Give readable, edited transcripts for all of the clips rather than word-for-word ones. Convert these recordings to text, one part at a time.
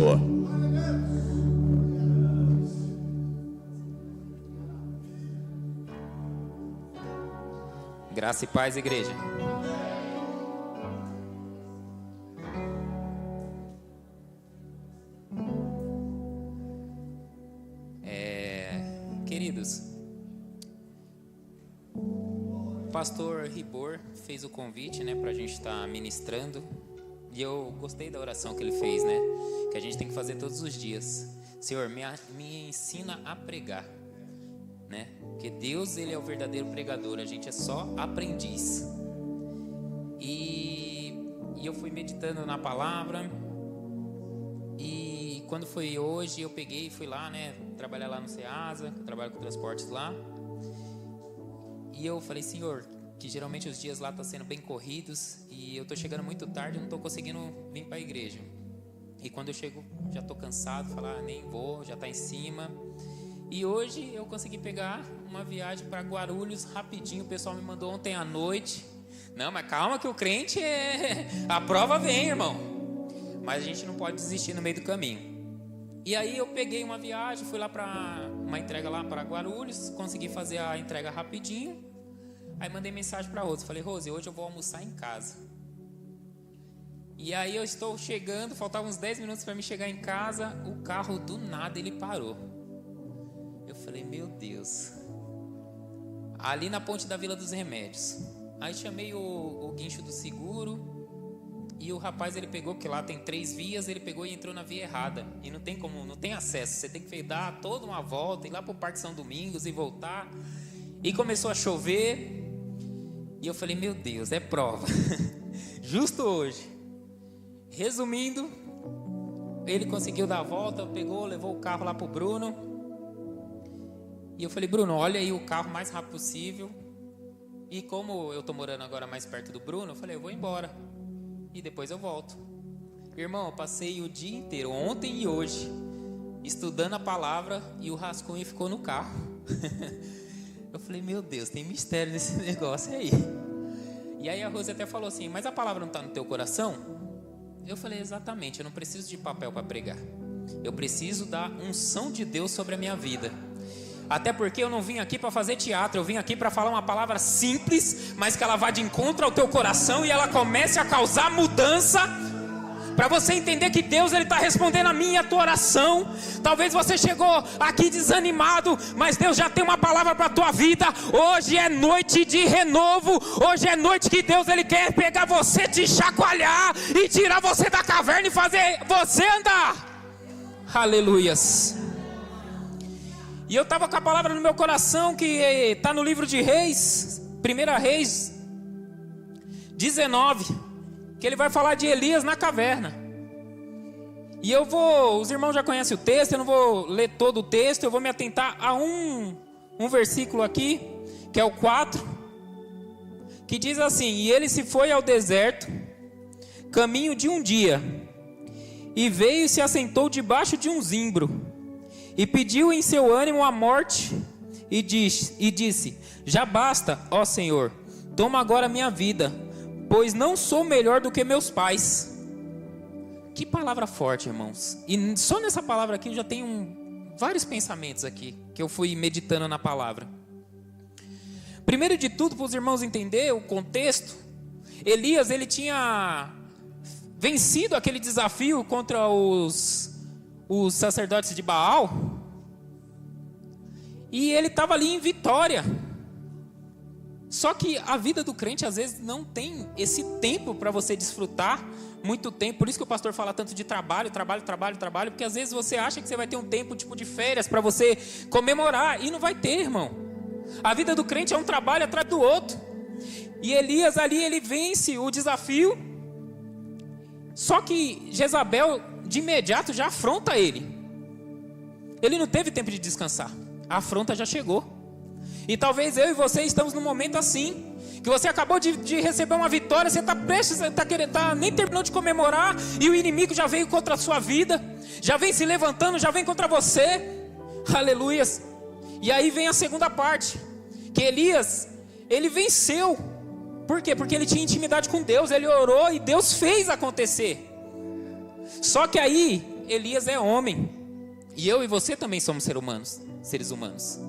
Senhor. Graça e paz, igreja. Queridos, o pastor Ribor fez o convite, né, para a gente estar ministrando, e eu gostei da oração que ele fez, né, que a gente tem que fazer todos os dias. Senhor, me ensina a pregar, né, porque Deus, Ele é o verdadeiro pregador, a gente é só aprendiz. E eu fui meditando na palavra, e quando foi hoje, eu peguei e fui lá, né, trabalhar lá no Ceasa, que eu trabalho com transportes lá. E eu falei, Senhor, que geralmente os dias lá estão sendo bem corridos e eu estou chegando muito tarde, eu não estou conseguindo vir para a igreja. E quando eu chego, já estou cansado, falar, nem vou, já está em cima. E hoje eu consegui pegar uma viagem para Guarulhos rapidinho, o pessoal me mandou ontem à noite. Não, mas calma que o crente a prova vem, irmão. Mas a gente não pode desistir no meio do caminho. E aí eu peguei uma viagem, fui lá para uma entrega lá para Guarulhos, consegui fazer a entrega rapidinho. Aí mandei mensagem para Rose, falei, Rose, hoje eu vou almoçar em casa. E aí eu estou chegando, faltavam uns 10 minutos para me chegar em casa, o carro do nada ele parou. Eu falei, meu Deus. Ali na ponte da Vila dos Remédios. Aí chamei o guincho do seguro. E o rapaz, ele pegou, que lá tem 3 vias, ele pegou e entrou na via errada. E não tem como, não tem acesso. Você tem que dar toda uma volta, ir lá pro Parque São Domingos e voltar. E começou a chover. E eu falei, meu Deus, é prova. Justo hoje. Resumindo, ele conseguiu dar a volta, pegou, levou o carro lá pro Bruno. E eu falei, Bruno, olha aí o carro o mais rápido possível. E como eu tô morando agora mais perto do Bruno, eu falei, eu vou embora. E depois eu volto. Irmão, eu passei o dia inteiro, ontem e hoje, estudando a palavra e o rascunho ficou no carro. Eu falei, meu Deus, tem mistério nesse negócio aí. E aí a Rose até falou assim, mas a palavra não está no teu coração? Eu falei, exatamente, eu não preciso de papel para pregar. Eu preciso da unção de Deus sobre a minha vida. Até porque eu não vim aqui para fazer teatro, eu vim aqui para falar uma palavra simples, mas que ela vá de encontro ao teu coração e ela comece a causar mudança, para você entender que Deus está respondendo a minha e a tua oração. Talvez você chegou aqui desanimado, mas Deus já tem uma palavra para a tua vida. Hoje é noite de renovo, hoje é noite que Deus ele quer pegar você, te chacoalhar e tirar você da caverna e fazer você andar. Aleluias. E eu estava com a palavra no meu coração que está no livro de Reis, 1 Reis 19, que ele vai falar de Elias na caverna. E os irmãos já conhecem o texto, eu não vou ler todo o texto, eu vou me atentar a um versículo aqui, que é o 4, que diz assim, e ele se foi ao deserto, caminho de um dia, e veio e se assentou debaixo de um zimbro, e pediu em seu ânimo a morte, e disse, já basta, ó Senhor, toma agora a minha vida, pois não sou melhor do que meus pais. Que palavra forte, irmãos. E só nessa palavra aqui eu já tenho vários pensamentos aqui, que eu fui meditando na palavra. Primeiro de tudo, para os irmãos entenderem o contexto, Elias, ele tinha vencido aquele desafio contra os sacerdotes de Baal, e ele estava ali em vitória. Só que a vida do crente às vezes não tem esse tempo para você desfrutar muito tempo. Por isso que o pastor fala tanto de trabalho, porque às vezes você acha que você vai ter um tempo tipo de férias para você comemorar, e não vai ter, irmão. A vida do crente é um trabalho atrás do outro. E Elias ali, ele vence o desafio. Só que Jezabel de imediato já afronta ele. Ele não teve tempo de descansar. A afronta já chegou. E talvez eu e você estamos num momento assim, que você acabou de receber uma vitória, você está prestes, nem terminou de comemorar, e o inimigo já veio contra a sua vida, já vem se levantando, já vem contra você. Aleluias. E aí vem a segunda parte, que Elias, ele venceu. Por quê? Porque ele tinha intimidade com Deus, ele orou e Deus fez acontecer. Só que aí, Elias é homem. E eu e você também somos seres humanos.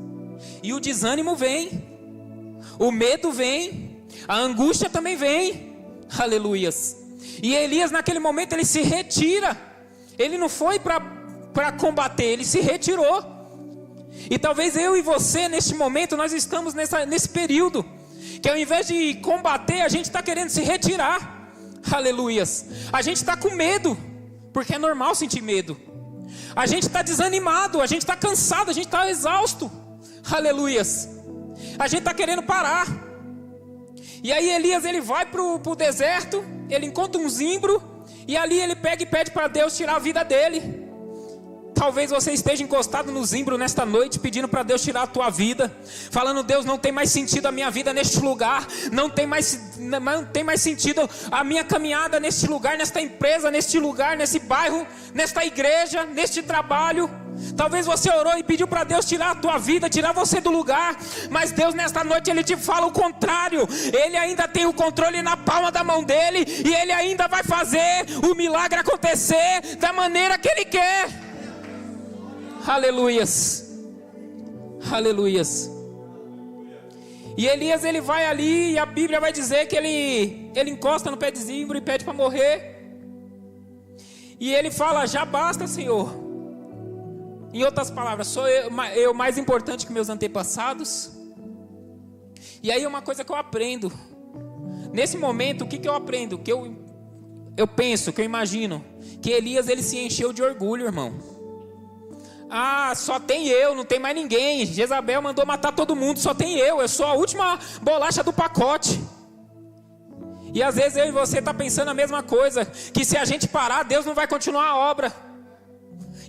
E o desânimo vem. O medo vem. A angústia também vem. Aleluias. E Elias naquele momento ele se retira. Ele não foi para combater, ele se retirou. E talvez eu e você neste momento nós estamos nesse período que ao invés de combater a gente está querendo se retirar. Aleluias. A gente está com medo, porque é normal sentir medo. A gente está desanimado, a gente está cansado, a gente está exausto. Aleluias. A gente está querendo parar. E aí Elias ele vai para o deserto, ele encontra um zimbro, e ali ele pega e pede para Deus tirar a vida dele. Talvez você esteja encostado no zimbro nesta noite, pedindo para Deus tirar a tua vida, falando: Deus, não tem mais sentido a minha vida neste lugar, não tem mais sentido a minha caminhada neste lugar, nesta empresa, neste lugar, nesse bairro, nesta igreja, neste trabalho. Talvez você orou e pediu para Deus tirar a tua vida, tirar você do lugar, mas Deus nesta noite Ele te fala o contrário. Ele ainda tem o controle na palma da mão dele, e Ele ainda vai fazer o milagre acontecer da maneira que Ele quer. Aleluias. Aleluias. E Elias ele vai ali, e a Bíblia vai dizer que ele encosta no pé de zimbro e pede para morrer. E ele fala: já basta, Senhor. Em outras palavras, sou eu mais importante que meus antepassados? E aí uma coisa que eu aprendo nesse momento, o que eu aprendo? Que eu penso, que eu imagino, que Elias ele se encheu de orgulho, irmão. Ah, só tem eu, não tem mais ninguém. Jezabel mandou matar todo mundo, só tem eu sou a última bolacha do pacote. E às vezes eu e você está pensando a mesma coisa, que se a gente parar, Deus não vai continuar a obra.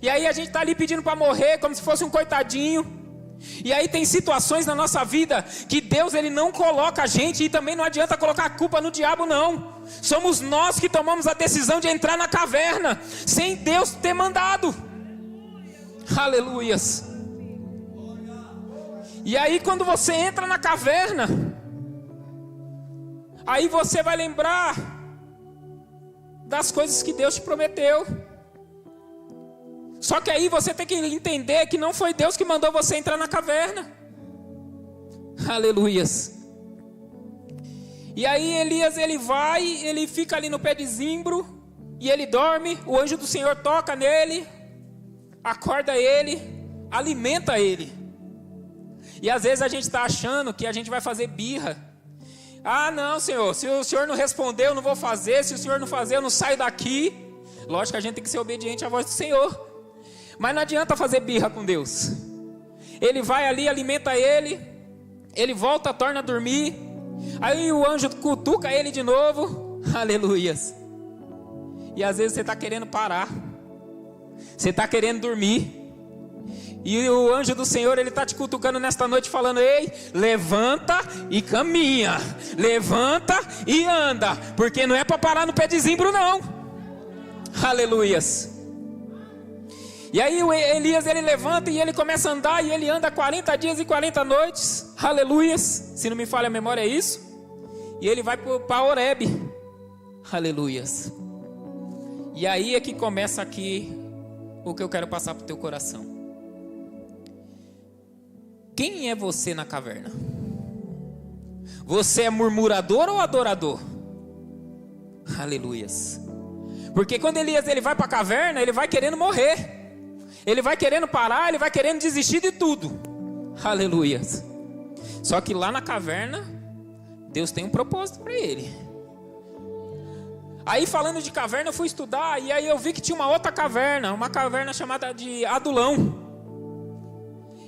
E aí a gente está ali pedindo para morrer, como se fosse um coitadinho. E aí tem situações na nossa vida que Deus ele não coloca a gente, e também não adianta colocar a culpa no diabo, não. Somos nós que tomamos a decisão de entrar na caverna sem Deus ter mandado. Aleluias. E aí quando você entra na caverna, aí você vai lembrar das coisas que Deus te prometeu. Só que aí você tem que entender que não foi Deus que mandou você entrar na caverna. Aleluias. E aí Elias ele vai, ele fica ali no pé de zimbro, e ele dorme. O anjo do Senhor toca nele, acorda ele, alimenta ele. E às vezes a gente está achando que a gente vai fazer birra. Ah não, Senhor, se o Senhor não responder eu não vou fazer, se o Senhor não fazer eu não saio daqui. Lógico que a gente tem que ser obediente à voz do Senhor, mas não adianta fazer birra com Deus. Ele vai ali, alimenta ele, ele volta, torna a dormir. Aí o anjo cutuca ele de novo. Aleluias. E às vezes você está querendo parar, você está querendo dormir, e o anjo do Senhor ele está te cutucando nesta noite falando: ei, levanta e caminha, levanta e anda, porque não é para parar no pé de zimbro não. Aleluias. E aí o Elias ele levanta e ele começa a andar, e ele anda 40 dias e 40 noites. Aleluias. Se não me falha a memória é isso. E ele vai para Horebe. Aleluias. E aí é que começa aqui o que eu quero passar para o teu coração. Quem é você na caverna? Você é murmurador ou adorador? Aleluias. Porque quando Elias ele vai para a caverna, ele vai querendo morrer. Ele vai querendo parar, ele vai querendo desistir de tudo. Aleluias. Só que lá na caverna, Deus tem um propósito para ele. Aí falando de caverna, eu fui estudar, e aí eu vi que tinha uma outra caverna, uma caverna chamada de Adulão.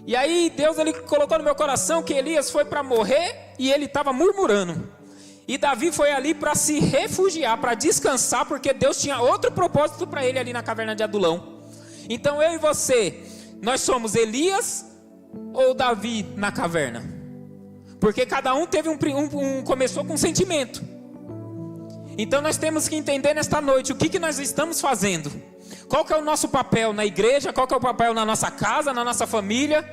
E aí Deus ele colocou no meu coração que Elias foi para morrer e ele estava murmurando. E Davi foi ali para se refugiar, para descansar, porque Deus tinha outro propósito para ele ali na caverna de Adulão. Então eu e você, nós somos Elias ou Davi na caverna? Porque cada um teve começou com um sentimento. Então nós temos que entender nesta noite o que nós estamos fazendo. Qual que é o nosso papel na igreja? Qual que é o papel na nossa casa, na nossa família?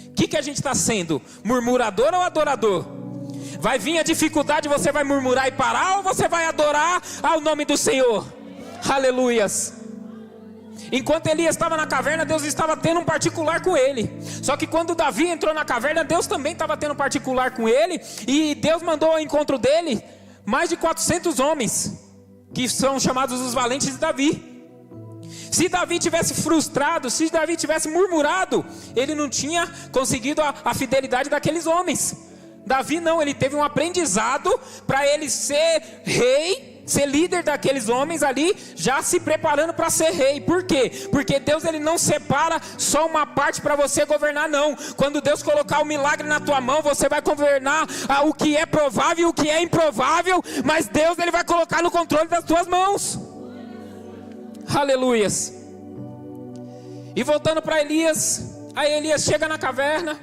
O que a gente está sendo? Murmurador ou adorador? Vai vir a dificuldade, você vai murmurar e parar, ou você vai adorar ao nome do Senhor? Aleluias. Enquanto Elias estava na caverna, Deus estava tendo um particular com ele. Só que quando Davi entrou na caverna, Deus também estava tendo um particular com ele. E Deus mandou ao encontro dele mais de 400 homens, que são chamados os valentes de Davi. Se Davi tivesse frustrado, se Davi tivesse murmurado, ele não tinha conseguido a fidelidade daqueles homens. Davi não, ele teve um aprendizado para ele ser rei, ser líder daqueles homens ali, já se preparando para ser rei. Por quê? Porque Deus, ele não separa só uma parte para você governar, não. Quando Deus colocar o milagre na tua mão, você vai governar o que é provável e o que é improvável, mas Deus, ele vai colocar no controle das tuas mãos. Aleluias. E voltando para Elias, aí Elias chega na caverna,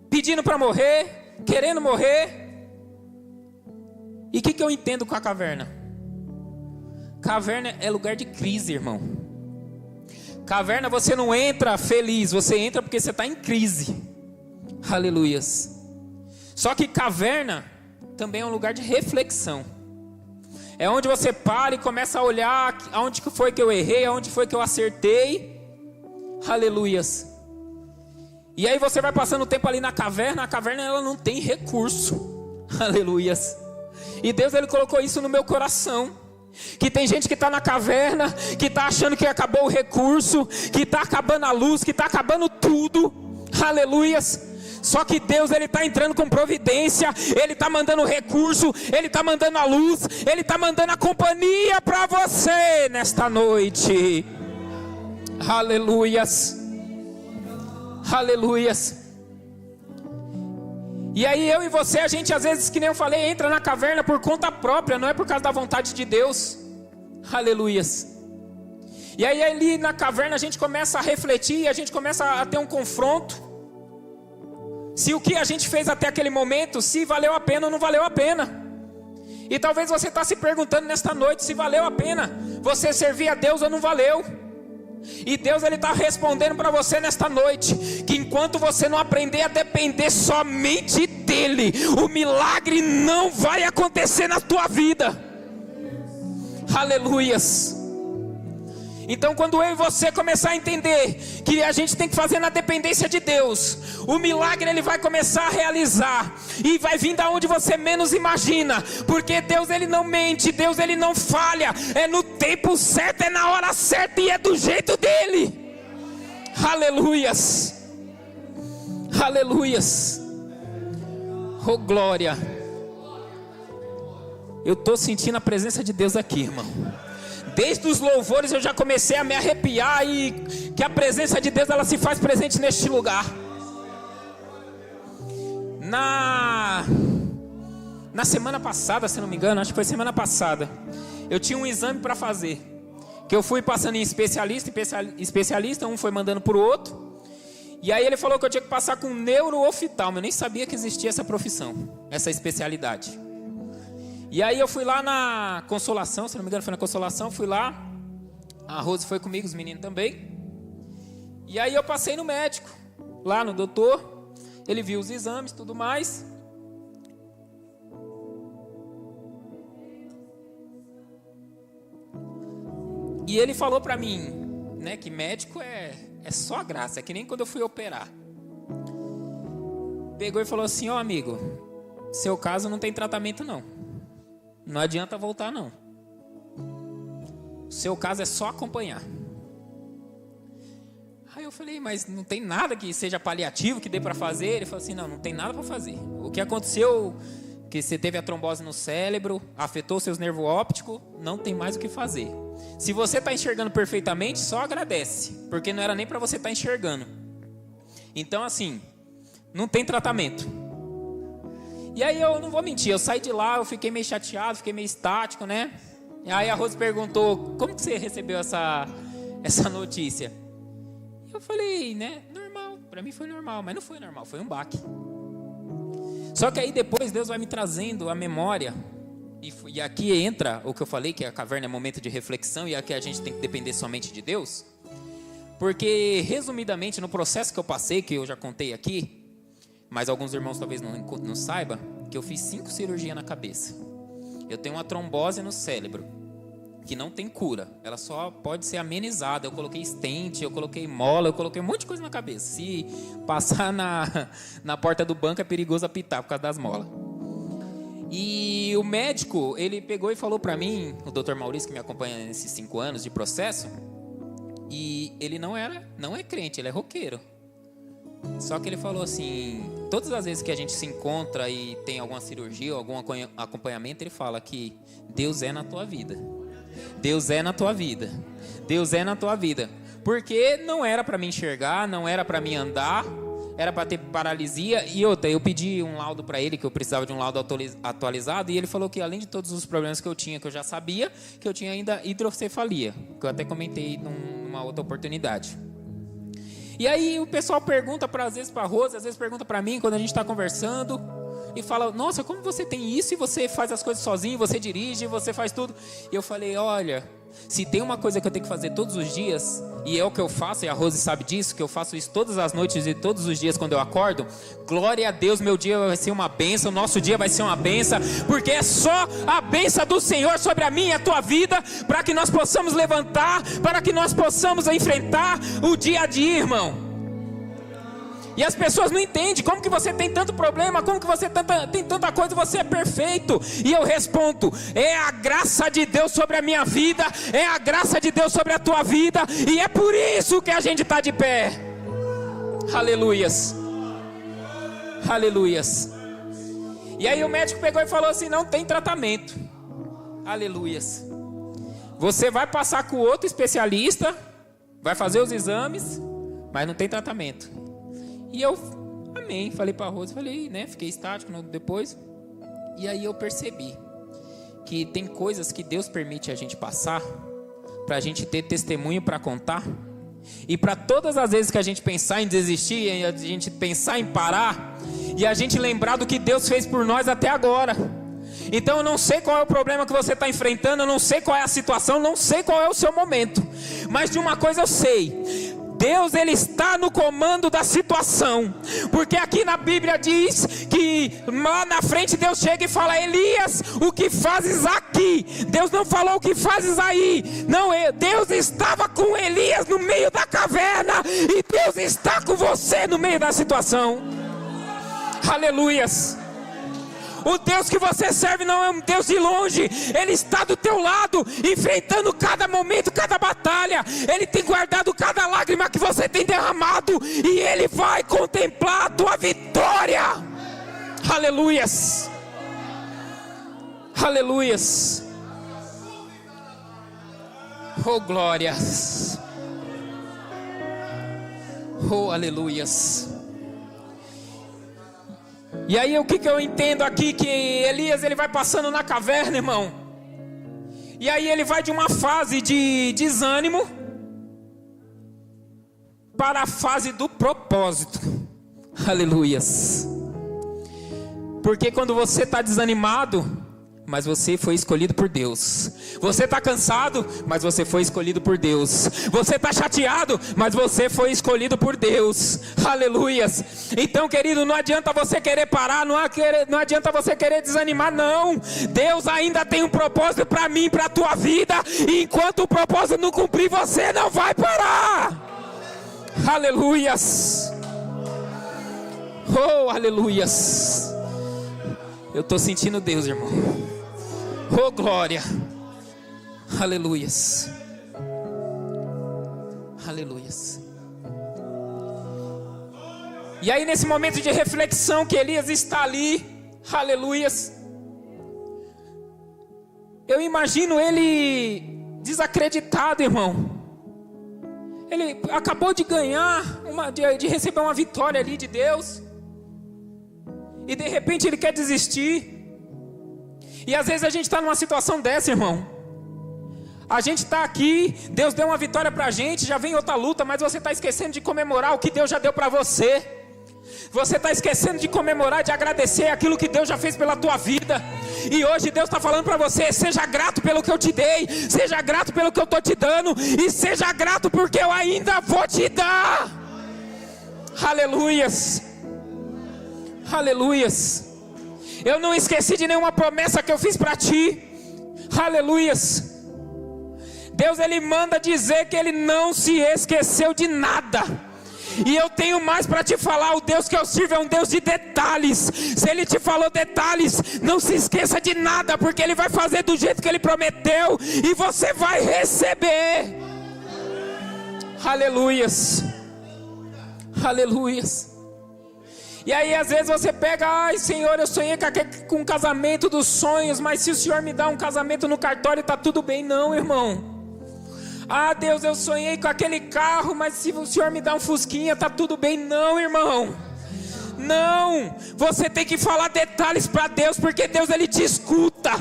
pedindo para morrer, querendo morrer. E o que eu entendo com a caverna? Caverna é lugar de crise, irmão. Caverna você não entra feliz, você entra porque você está em crise. Aleluias. Só que caverna também é um lugar de reflexão. É onde você para e começa a olhar aonde que foi que eu errei, aonde foi que eu acertei. Aleluias. E aí você vai passando o tempo ali na caverna, a caverna ela não tem recurso. Aleluias. E Deus, ele colocou isso no meu coração, que tem gente que está na caverna, que está achando que acabou o recurso, que está acabando a luz, que está acabando tudo. Aleluias. Só que Deus, ele está entrando com providência, ele está mandando recurso, ele está mandando a luz, ele está mandando a companhia para você nesta noite. Aleluias. Aleluias. E aí eu e você, a gente às vezes, que nem eu falei, entra na caverna por conta própria, não é por causa da vontade de Deus. Aleluias. E aí ali na caverna a gente começa a refletir, a gente começa a ter um confronto. Se o que a gente fez até aquele momento, se valeu a pena ou não valeu a pena. E talvez você está se perguntando nesta noite se valeu a pena você servir a Deus ou não valeu. E Deus, ele está respondendo para você nesta noite, que enquanto você não aprender a depender somente dEle, o milagre não vai acontecer na tua vida. Aleluias. Então quando eu e você começar a entender que a gente tem que fazer na dependência de Deus, o milagre ele vai começar a realizar, e vai vir da onde você menos imagina, porque Deus, ele não mente, Deus, ele não falha, é no tempo certo, é na hora certa e é do jeito dele. Aleluias. Aleluias. Oh glória. Eu estou sentindo a presença de Deus aqui, irmão. Desde os louvores eu já comecei a me arrepiar, e que a presença de Deus ela se faz presente neste lugar. Na semana passada, se não me engano, acho que foi semana passada, eu tinha um exame para fazer, que eu fui passando em especialista, um foi mandando para o outro. E aí ele falou que eu tinha que passar com neurooftalmo. Eu nem sabia que existia essa profissão, essa especialidade. E aí eu fui lá na Consolação, se não me engano foi na Consolação, fui lá, a Rose foi comigo, os meninos também. E aí eu passei no médico, lá no doutor, ele viu os exames e tudo mais. E ele falou pra mim, né, que médico é só graça, é que nem quando eu fui operar. Pegou e falou assim: ó amigo, seu caso não tem tratamento não. Não adianta voltar não. O seu caso é só acompanhar. Aí eu falei, mas não tem nada que seja paliativo, que dê para fazer? Ele falou assim, não tem nada para fazer. O que aconteceu, que você teve a trombose no cérebro, afetou seus nervos ópticos, não tem mais o que fazer. Se você está enxergando perfeitamente, só agradece, porque não era nem para você estar enxergando. Então assim, não tem tratamento. E aí eu não vou mentir, eu saí de lá, eu fiquei meio chateado, fiquei meio estático, né? E aí a Rose perguntou, como que você recebeu essa notícia? Eu falei, né, normal, pra mim foi normal, mas não foi normal, foi um baque. Só que aí depois Deus vai me trazendo a memória, e aqui entra o que eu falei, que a caverna é momento de reflexão, e aqui a gente tem que depender somente de Deus. Porque, resumidamente, no processo que eu passei, que eu já contei aqui, mas alguns irmãos talvez não saibam, que eu fiz 5 cirurgias na cabeça. Eu tenho uma trombose no cérebro. que não tem cura. Ela só pode ser amenizada. Eu coloquei stent, eu coloquei mola, eu coloquei um monte de coisa na cabeça. Se passar na porta do banco é perigoso apitar por causa das molas. E o médico, ele pegou e falou para mim, o Dr. Maurício, que me acompanha nesses 5 anos de processo, e ele não é crente, ele é roqueiro. Só que ele falou assim, todas as vezes que a gente se encontra e tem alguma cirurgia ou algum acompanhamento, ele fala que Deus é na tua vida. Deus é na tua vida. Deus é na tua vida. Porque não era para me enxergar, não era para me andar, era para ter paralisia. E outra, eu pedi um laudo para ele, que eu precisava de um laudo atualizado, e ele falou que além de todos os problemas que eu tinha, que eu já sabia, que eu tinha ainda hidrocefalia, que eu até comentei numa outra oportunidade. E aí o pessoal pergunta às vezes para a Rose, às vezes pergunta para mim, quando a gente está conversando, e fala, nossa, como você tem isso e você faz as coisas sozinho, você dirige, você faz tudo. E eu falei, olha, se tem uma coisa que eu tenho que fazer todos os dias, e é o que eu faço, e a Rose sabe disso, que eu faço isso todas as noites e todos os dias quando eu acordo, glória a Deus, meu dia vai ser uma bênção, nosso dia vai ser uma bênção, porque é só a bênção do Senhor sobre a minha e a tua vida, para que nós possamos levantar, para que nós possamos enfrentar o dia a dia, irmão. E as pessoas não entendem, como que você tem tanto problema, como que você tem tanta coisa, você é perfeito. E eu respondo, é a graça de Deus sobre a minha vida, é a graça de Deus sobre a tua vida, e é por isso que a gente está de pé. Aleluias, aleluias. E aí o médico pegou e falou assim, não tem tratamento. Aleluias. Você vai passar com outro especialista, vai fazer os exames, mas não tem tratamento. E eu, amém, falei para a Rose, fiquei estático depois. E aí eu percebi que tem coisas que Deus permite a gente passar, para a gente ter testemunho para contar. E para todas as vezes que a gente pensar em desistir, a gente pensar em parar, e a gente lembrar do que Deus fez por nós até agora. Então eu não sei qual é o problema que você está enfrentando, eu não sei qual é a situação, não sei qual é o seu momento. Mas de uma coisa eu sei, Deus, Ele está no comando da situação, porque aqui na Bíblia diz que lá na frente Deus chega e fala, Elias, o que fazes aqui? Deus não falou o que fazes aí, não, Deus estava com Elias no meio da caverna, e Deus está com você no meio da situação. Aleluias. O Deus que você serve não é um Deus de longe, Ele está do teu lado, enfrentando cada momento, cada batalha. Ele tem guardado cada lágrima que você tem derramado, e Ele vai contemplar a tua vitória. Aleluias, aleluias. Oh glórias, oh aleluias. E aí o que eu entendo aqui, que Elias ele vai passando na caverna, irmão, e aí ele vai de uma fase de desânimo para a fase do propósito. Aleluias. Porque quando você está desanimado, mas você foi escolhido por Deus. Você está cansado, mas você foi escolhido por Deus. Você está chateado, mas você foi escolhido por Deus. Aleluias. Então, querido, não adianta você querer parar, não adianta você querer desanimar, não. Deus ainda tem um propósito para mim, para a tua vida, e enquanto o propósito não cumprir, você não vai parar. Aleluias. Oh, aleluias. Eu estou sentindo Deus, irmão. Oh glória. Aleluias. Aleluias. E aí nesse momento de reflexão que Elias está ali, aleluias, eu imagino ele desacreditado, irmão. Ele acabou de ganhar, de receber uma vitória ali de Deus, e de repente ele quer desistir. E às vezes a gente está numa situação dessa, irmão. A gente está aqui, Deus deu uma vitória para a gente, já vem outra luta, mas você está esquecendo de comemorar o que Deus já deu para você. Você está esquecendo de comemorar, de agradecer aquilo que Deus já fez pela tua vida. E hoje Deus está falando para você, seja grato pelo que eu te dei, seja grato pelo que eu estou te dando, e seja grato porque eu ainda vou te dar. Aleluias. Aleluias. Eu não esqueci de nenhuma promessa que eu fiz para ti. Aleluias. Deus, Ele manda dizer que Ele não se esqueceu de nada. E eu tenho mais para te falar. O Deus que eu sirvo é um Deus de detalhes. Se Ele te falou detalhes, não se esqueça de nada, porque Ele vai fazer do jeito que Ele prometeu, e você vai receber. Aleluias, aleluias. E aí às vezes você pega: ai Senhor, eu sonhei com um casamento dos sonhos, mas se o Senhor me dá um casamento no cartório, está tudo bem. Não, irmão. Ah Deus, eu sonhei com aquele carro, mas se o Senhor me dá um fusquinha, está tudo bem. Não, irmão. Não, você tem que falar detalhes para Deus, porque Deus, Ele te escuta.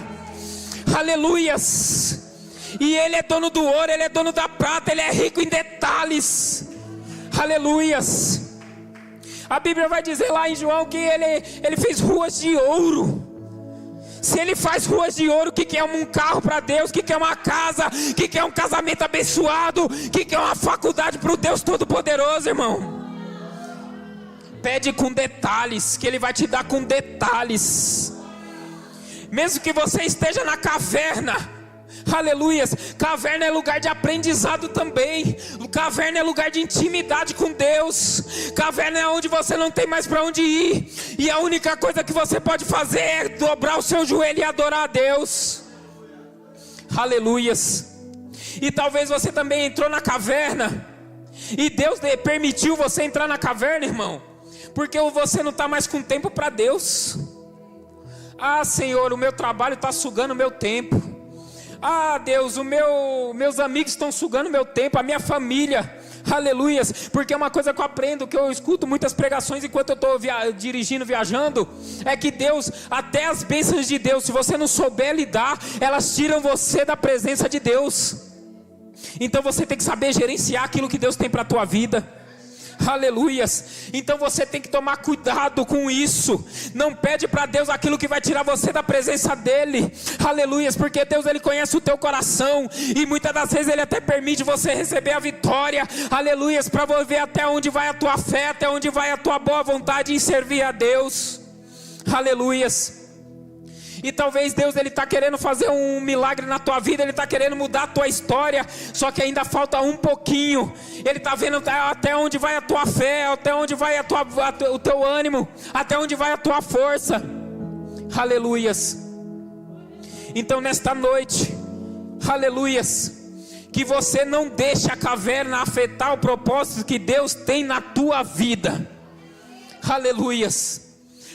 Aleluias. E Ele é dono do ouro, Ele é dono da prata, Ele é rico em detalhes. Aleluias. A Bíblia vai dizer lá em João que ele fez ruas de ouro. Se Ele faz ruas de ouro, o que é um carro para Deus? O que é uma casa? O que é um casamento abençoado? O que é uma faculdade para o Deus Todo-Poderoso, irmão? Pede com detalhes, que Ele vai te dar com detalhes. Mesmo que você esteja na caverna, aleluias, caverna é lugar de aprendizado também. Caverna é lugar de intimidade com Deus. Caverna é onde você não tem mais para onde ir, e a única coisa que você pode fazer é dobrar o seu joelho e adorar a Deus. Aleluias. E talvez você também entrou na caverna, e Deus permitiu você entrar na caverna, irmão, porque você não está mais com tempo para Deus. Ah Senhor, o meu trabalho está sugando o meu tempo. Ah Deus, meus amigos estão sugando meu tempo, a minha família. Aleluias. Porque uma coisa que eu aprendo, que eu escuto muitas pregações enquanto eu estou dirigindo, viajando, é que Deus, até as bênçãos de Deus, se você não souber lidar, elas tiram você da presença de Deus. Então você tem que saber gerenciar aquilo que Deus tem para a tua vida. Aleluias. Então você tem que tomar cuidado com isso. Não pede para Deus aquilo que vai tirar você da presença dEle. Aleluias. Porque Deus, Ele conhece o teu coração, e muitas das vezes Ele até permite você receber a vitória. Aleluias. Para ver até onde vai a tua fé, até onde vai a tua boa vontade em servir a Deus. Aleluias. E talvez Deus, Ele está querendo fazer um milagre na tua vida, Ele está querendo mudar a tua história, só que ainda falta um pouquinho. Ele está vendo até onde vai a tua fé, até onde vai o teu ânimo, até onde vai a tua força. Aleluias. Então nesta noite, aleluias, que você não deixe a caverna afetar o propósito que Deus tem na tua vida. Aleluias.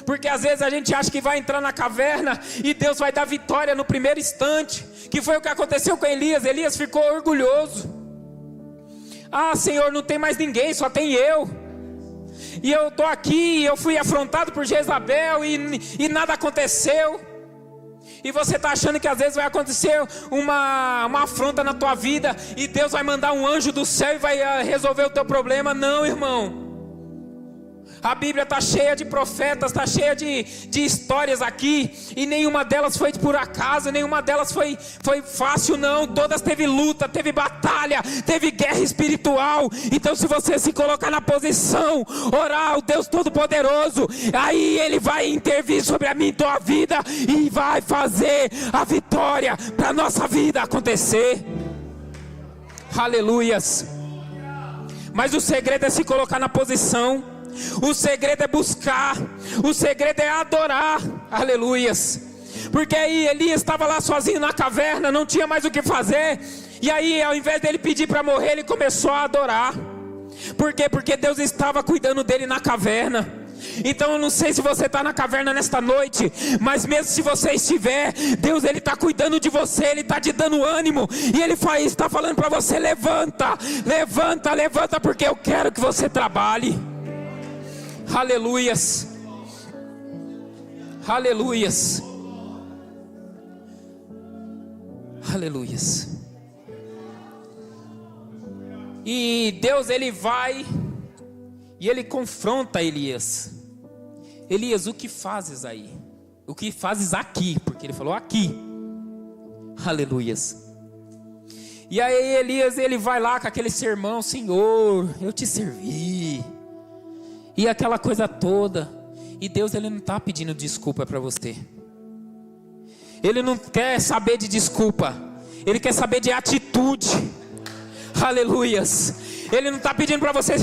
Porque às vezes a gente acha que vai entrar na caverna e Deus vai dar vitória no primeiro instante, que foi o que aconteceu com Elias. Elias ficou orgulhoso. Ah Senhor, não tem mais ninguém, só tem eu. E eu estou aqui, eu fui afrontado por Jezabel e nada aconteceu. E você está achando que às vezes vai acontecer uma afronta na tua vida, e Deus vai mandar um anjo do céu e vai resolver o teu problema. Não, irmão. A Bíblia está cheia de profetas, está cheia de histórias aqui, e nenhuma delas foi por acaso, nenhuma delas foi fácil, não. Todas teve luta, teve batalha, teve guerra espiritual. Então se você se colocar na posição, orar ao Deus Todo-Poderoso, aí Ele vai intervir sobre a minha e tua vida, e vai fazer a vitória para a nossa vida acontecer. Aleluias. Mas o segredo é se colocar na posição. O segredo é buscar, o segredo é adorar. Aleluias. Porque aí Elias estava lá sozinho na caverna, não tinha mais o que fazer, e aí ao invés dele pedir para morrer, ele começou a adorar. Por quê? Porque Deus estava cuidando dele na caverna. Então eu não sei se você está na caverna nesta noite, mas mesmo se você estiver, Deus, Ele está cuidando de você, Ele está te dando ânimo, e Ele está falando para você: levanta, levanta, levanta, porque eu quero que você trabalhe. Aleluias. Aleluias. Aleluias. E Deus, Ele vai e Ele confronta Elias. Elias, o que fazes aí? O que fazes aqui? Porque Ele falou aqui. Aleluias. E aí Elias, ele vai lá com aquele sermão: Senhor, eu te servi, e aquela coisa toda. E Deus, Ele não está pedindo desculpa para você. Ele não quer saber de desculpa. Ele quer saber de atitude. Aleluias. Ele não está pedindo para você,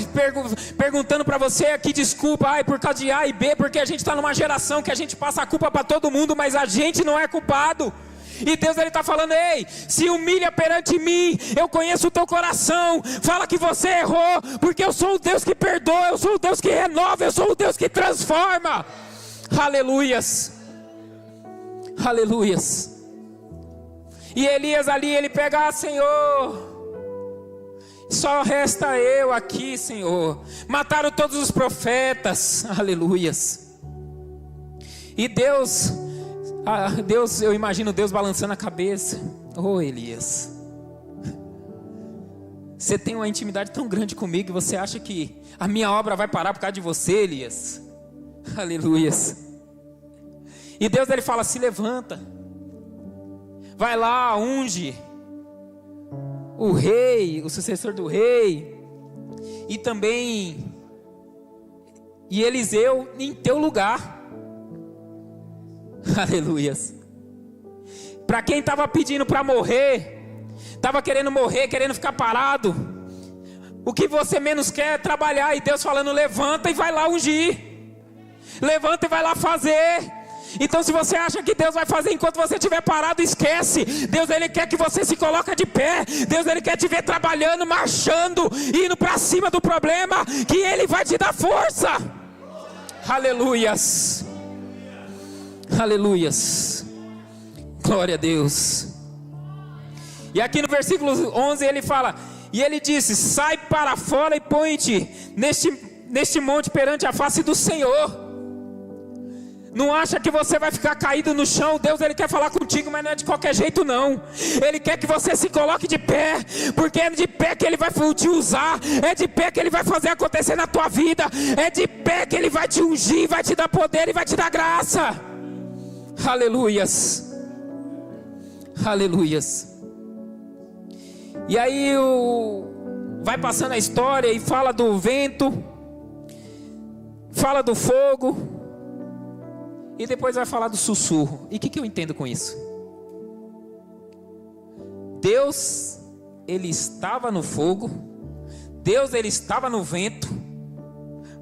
perguntando para você aqui desculpa, por causa de A e B, porque a gente está numa geração que a gente passa a culpa para todo mundo, mas a gente não é culpado. E Deus ele está falando, ei, se humilha perante mim, eu conheço o teu coração, fala que você errou, porque eu sou o Deus que perdoa, eu sou o Deus que renova, eu sou o Deus que transforma. Aleluias. Aleluias. E Elias ali, ele pega, Senhor, só resta eu aqui, Senhor. Mataram todos os profetas. Aleluias. E Deus, eu imagino Deus balançando a cabeça. Oh, Elias, você tem uma intimidade tão grande comigo, você acha que a minha obra vai parar por causa de você, Elias? Aleluias. E Deus ele fala, se levanta, vai lá, unge o rei, o sucessor do rei, e também Eliseu em teu lugar. Aleluias. Para quem estava pedindo para morrer, estava querendo morrer, querendo ficar parado, o que você menos quer é trabalhar, e Deus falando, levanta e vai lá ungir, levanta e vai lá fazer. Então se você acha que Deus vai fazer enquanto você estiver parado, esquece. Deus ele quer que você se coloque de pé. Deus ele quer te ver trabalhando, marchando, indo para cima do problema, que Ele vai te dar força. Aleluias. Aleluias. Glória a Deus. E aqui no versículo 11 ele fala, e ele disse, sai para fora e põe-te neste monte perante a face do Senhor. Não acha que você vai ficar caído no chão. Deus ele quer falar contigo, mas não é de qualquer jeito não. Ele quer que você se coloque de pé, porque é de pé que Ele vai te usar, é de pé que Ele vai fazer acontecer na tua vida, é de pé que Ele vai te ungir, vai te dar poder e vai te dar graça. Aleluias. Aleluias. E aí vai passando a história e fala do vento, fala do fogo, e depois vai falar do sussurro. E o que eu entendo com isso? Deus, Ele estava no fogo, Deus, Ele estava no vento,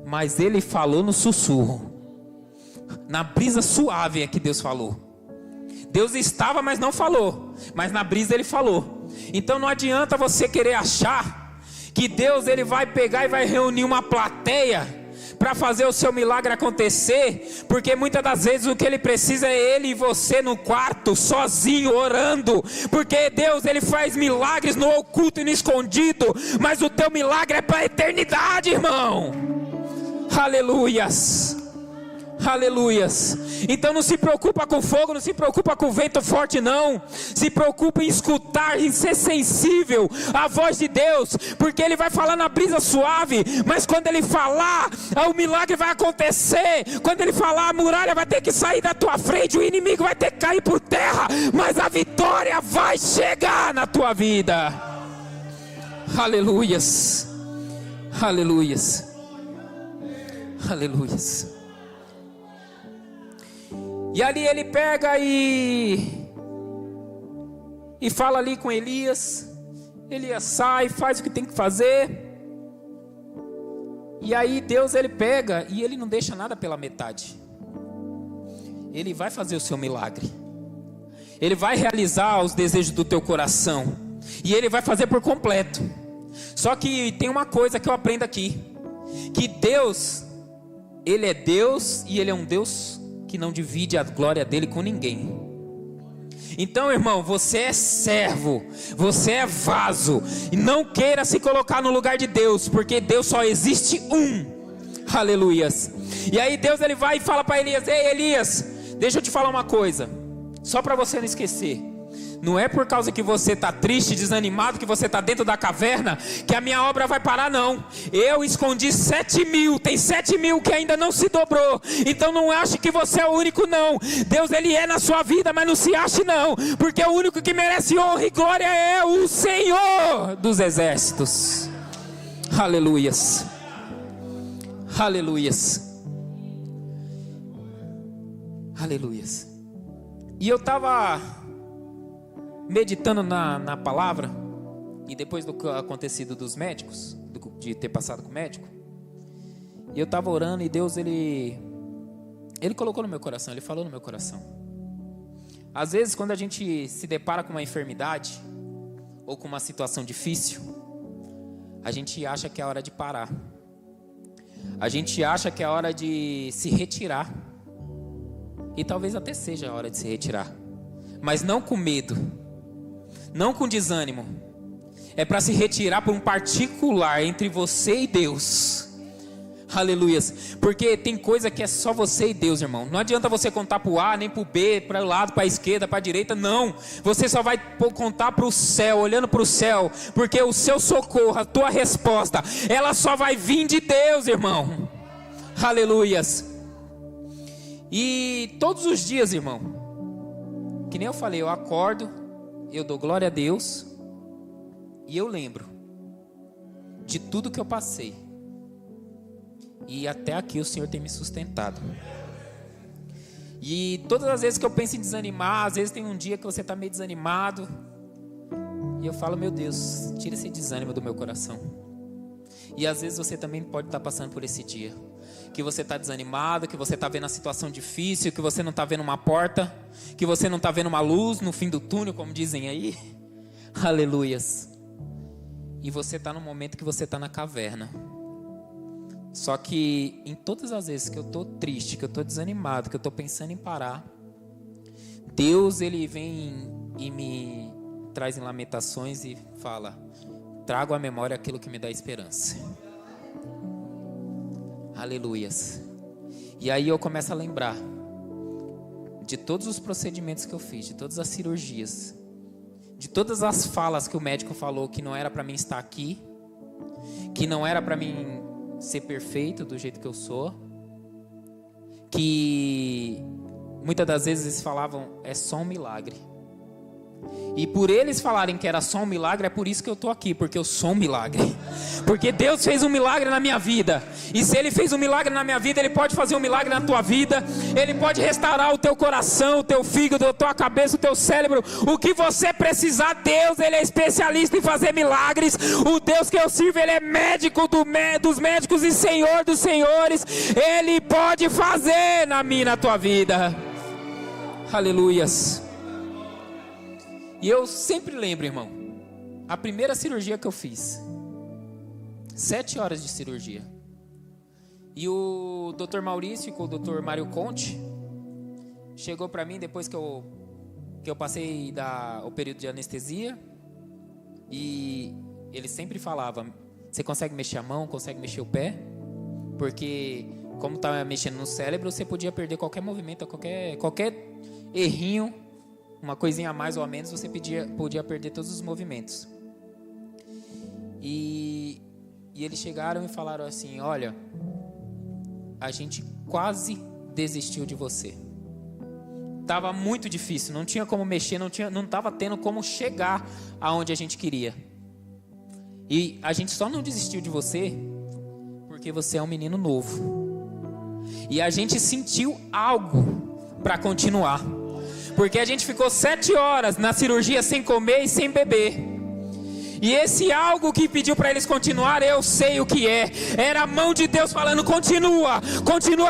mas Ele falou no sussurro. Na brisa suave é que Deus falou. Deus estava, mas não falou, mas na brisa Ele falou. Então não adianta você querer achar que Deus ele vai pegar e vai reunir uma plateia para fazer o seu milagre acontecer, porque muitas das vezes o que Ele precisa é Ele e você no quarto, sozinho, orando, porque Deus ele faz milagres no oculto e no escondido, mas o teu milagre é para a eternidade, irmão. Aleluias. Aleluias. Então não se preocupa com o fogo, não se preocupa com o vento forte não. Se preocupa em escutar, em ser sensível à voz de Deus, porque Ele vai falar na brisa suave, mas quando Ele falar, o milagre vai acontecer. Quando Ele falar, a muralha vai ter que sair da tua frente, o inimigo vai ter que cair por terra, mas a vitória vai chegar na tua vida. Aleluias. Aleluias. Aleluias. E ali ele pega e fala ali com Elias. Elias sai, faz o que tem que fazer. E aí Deus ele pega e ele não deixa nada pela metade. Ele vai fazer o seu milagre. Ele vai realizar os desejos do teu coração. E Ele vai fazer por completo. Só que tem uma coisa que eu aprendo aqui, que Deus, Ele é Deus e Ele é um Deus que não divide a glória dele com ninguém. Então, irmão, você é servo, você é vaso, e não queira se colocar no lugar de Deus, porque Deus só existe um. Aleluias. E aí Deus ele vai e fala para Elias: ei Elias, deixa eu te falar uma coisa, só para você não esquecer. Não é por causa que você está triste, desanimado, que você está dentro da caverna, que a minha obra vai parar não. Eu escondi 7.000, tem 7.000 que ainda não se dobrou. Então não ache que você é o único não. Deus ele é na sua vida, mas não se ache não, porque o único que merece honra e glória é o Senhor dos exércitos. Aleluias. Aleluias. Aleluias. E eu estava meditando na palavra, e depois do que acontecido dos médicos, de ter passado com o médico, e eu estava orando, e Deus, Ele colocou no meu coração, Ele falou no meu coração. Às vezes, quando a gente se depara com uma enfermidade, ou com uma situação difícil, a gente acha que é a hora de parar. A gente acha que é a hora de se retirar. E talvez até seja a hora de se retirar. Mas não com medo. Não com desânimo. É para se retirar para um particular entre você e Deus. Aleluias. Porque tem coisa que é só você e Deus, irmão. Não adianta você contar para o A, nem para o B, para o lado, para a esquerda, para a direita. Não. Você só vai contar para o céu, olhando para o céu. Porque o seu socorro, a tua resposta, ela só vai vir de Deus, irmão. Aleluias. E todos os dias, irmão, que nem eu falei, eu acordo, eu dou glória a Deus, e eu lembro de tudo que eu passei. E até aqui o Senhor tem me sustentado. E todas as vezes que eu penso em desanimar, às vezes tem um dia que você está meio desanimado, e eu falo, meu Deus, tira esse desânimo do meu coração. E às vezes você também pode estar passando por esse dia, que você está desanimado, que você está vendo a situação difícil, que você não está vendo uma porta, que você não está vendo uma luz no fim do túnel, como dizem aí. Aleluias. E você está no momento que você está na caverna. Só que em todas as vezes que eu estou triste, que eu estou desanimado, que eu estou pensando em parar, Deus, Ele vem e me traz em lamentações e fala, trago à memória aquilo que me dá esperança. Aleluias. E aí eu começo a lembrar de todos os procedimentos que eu fiz, de todas as cirurgias, de todas as falas que o médico falou que não era para mim estar aqui, que não era para mim ser perfeito do jeito que eu sou, que muitas das vezes eles falavam, é só um milagre. E por eles falarem que era só um milagre, é por isso que eu estou aqui, porque eu sou um milagre. Porque Deus fez um milagre na minha vida. E se Ele fez um milagre na minha vida, Ele pode fazer um milagre na tua vida. Ele pode restaurar o teu coração, o teu fígado, a tua cabeça, o teu cérebro. O que você precisar, Deus, Ele é especialista em fazer milagres. O Deus que eu sirvo, Ele é médico dos médicos e Senhor dos senhores. Ele pode fazer na minha e na tua vida. Aleluias. E eu sempre lembro, irmão, a primeira cirurgia que eu fiz, 7 horas de cirurgia. E o Dr. Maurício com o Dr. Mário Conte chegou para mim depois que eu passei o período de anestesia. E ele sempre falava, você consegue mexer a mão, consegue mexer o pé? Porque como estava mexendo no cérebro, você podia perder qualquer movimento, qualquer errinho. Uma coisinha a mais ou a menos, você podia perder todos os movimentos. E eles chegaram e falaram assim, olha, a gente quase desistiu de você. Estava muito difícil, não tinha como mexer, não estava tendo como chegar aonde a gente queria. E a gente só não desistiu de você porque você é um menino novo. E a gente sentiu algo para continuar. Porque a gente ficou 7 horas na cirurgia sem comer e sem beber. E esse algo que pediu para eles continuar, eu sei o que é. Era a mão de Deus falando, continua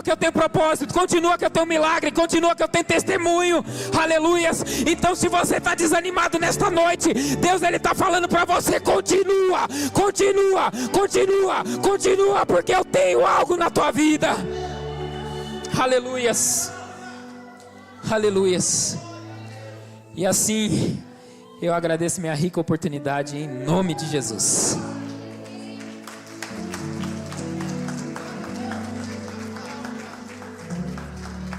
que eu tenho propósito, continua que eu tenho milagre, continua que eu tenho testemunho. Aleluias. Então se você está desanimado nesta noite, Deus Ele está falando para você, continua, porque eu tenho algo na tua vida. Aleluias. Aleluias. E assim eu agradeço minha rica oportunidade em nome de Jesus.